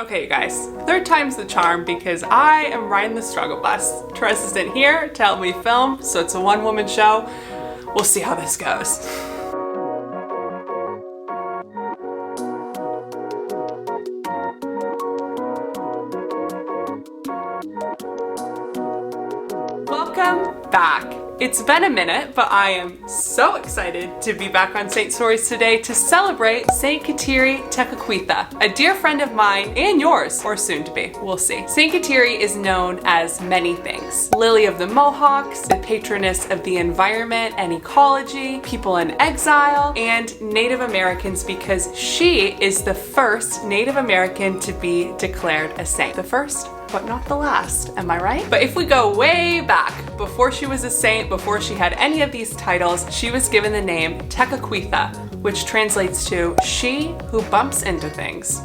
Okay, you guys, third time's the charm because I am riding the struggle bus. Therese isn't here to help me film, so it's a one-woman show. We'll see how this goes. Welcome back. It's been a minute, but I am so excited to be back on Saint Stories today to celebrate Saint Kateri Tekakwitha, a dear friend of mine and yours, or soon to be, we'll see. Saint Kateri is known as many things. Lily of the Mohawks, the patroness of the environment and ecology, people in exile, and Native Americans because she is the first Native American to be declared a saint. The first, but not the last, am I right? But if we go way back, before she was a saint, before she had any of these titles, she was given the name Tekakwitha, which translates to she who bumps into things.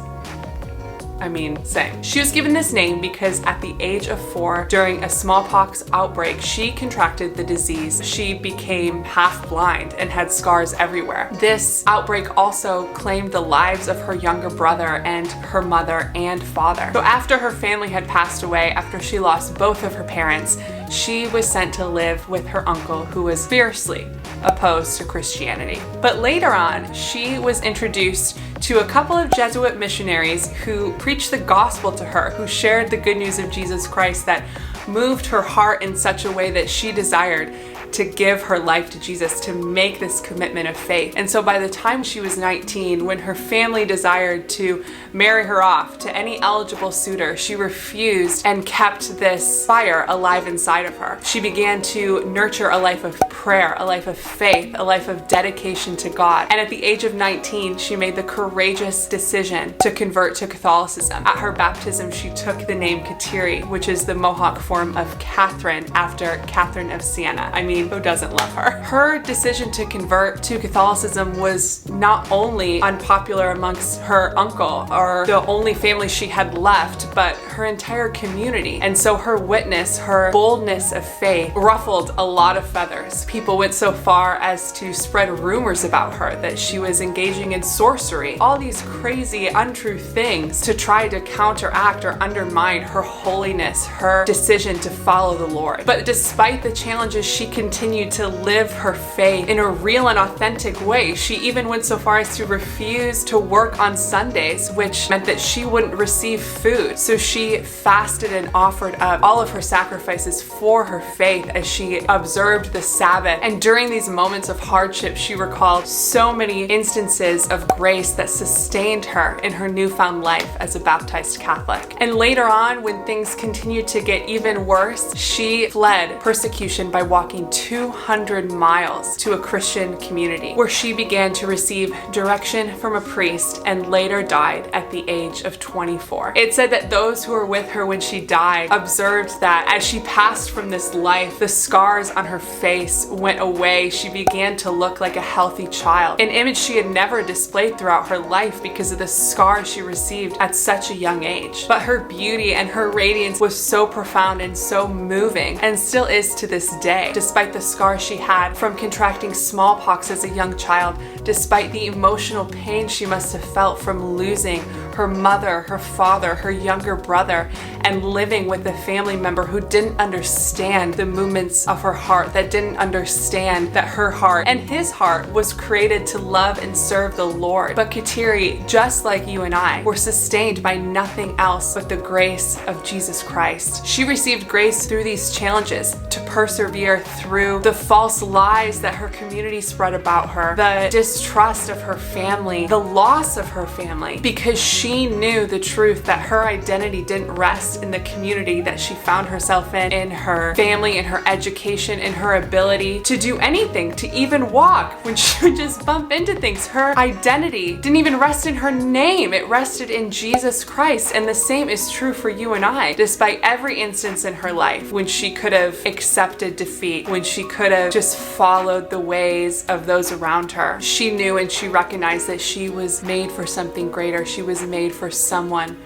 Same. She was given this name because at the age of 4, during a smallpox outbreak, she contracted the disease. She became half blind and had scars everywhere. This outbreak also claimed the lives of her younger brother and her mother and father. So after her family had passed away, after she lost both of her parents, she was sent to live with her uncle who was fiercely opposed to Christianity. But later on, she was introduced to a couple of Jesuit missionaries who preached the gospel to her, who shared the good news of Jesus Christ that moved her heart in such a way that she desired to give her life to Jesus, to make this commitment of faith. And so by the time she was 19, when her family desired to marry her off to any eligible suitor, she refused and kept this fire alive inside of her. She began to nurture a life of prayer, a life of faith, a life of dedication to God. And at the age of 19, she made the courageous decision to convert to Catholicism. At her baptism, she took the name Kateri, which is the Mohawk form of Catherine, after Catherine of Siena. Who doesn't love her? Her decision to convert to Catholicism was not only unpopular amongst her uncle or the only family she had left, but her entire community. And so her witness, her boldness of faith ruffled a lot of feathers. People went so far as to spread rumors about her that she was engaging in sorcery, all these crazy, untrue things to try to counteract or undermine her holiness, her decision to follow the Lord. But despite the challenges, she continued to live her faith in a real and authentic way. She even went so far as to refuse to work on Sundays, which meant that she wouldn't receive food. So she fasted and offered up all of her sacrifices for her faith as she observed the Sabbath. And during these moments of hardship, she recalled so many instances of grace that sustained her in her newfound life as a baptized Catholic. And later on, when things continued to get even worse, she fled persecution by walking 200 miles to a Christian community where she began to receive direction from a priest and later died at the age of 24. It said that those who were with her when she died observed that as she passed from this life, the scars on her face went away. She began to look like a healthy child, an image she had never displayed throughout her life because of the scars she received at such a young age. But her beauty and her radiance was so profound and so moving, and still is to this day. Despite the scars she had from contracting smallpox as a young child, despite the emotional pain she must have felt from losing her mother, her father, her younger brother, and living with a family member who didn't understand the movements of her heart, that didn't understand that her heart and his heart was created to love and serve the Lord. But Kateri, just like you and I, were sustained by nothing else but the grace of Jesus Christ. She received grace through these challenges to persevere through the false lies that her community spread about her, the distrust of her family, the loss of her family, because she knew the truth that her identity didn't rest in the community that she found herself in her family, in her education, in her ability to do anything, to even walk when she would just bump into things. Her identity didn't even rest in her name. It rested in Jesus Christ. And the same is true for you and I. Despite every instance in her life when she could have accepted defeat, when she could have just followed the ways of those around her, she knew and she recognized that she was made for something greater. She was made for someone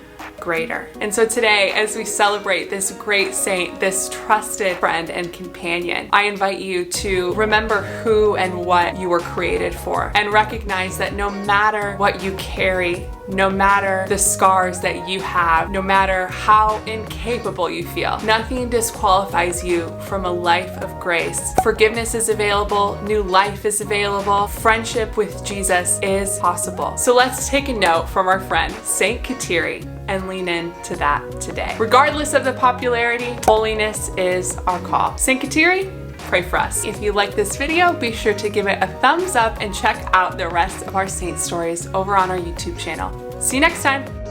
greater. And so today, as we celebrate this great saint, this trusted friend and companion, I invite you to remember who and what you were created for, and recognize that no matter what you carry, no matter the scars that you have, no matter how incapable you feel, nothing disqualifies you from a life of grace. Forgiveness is available, new life is available, friendship with Jesus is possible. So let's take a note from our friend, Saint Kateri, and lean into that today. Regardless of the popularity, holiness is our call. Saint Kateri, pray for us. If you like this video, be sure to give it a thumbs up and check out the rest of our saint stories over on our YouTube channel. See you next time.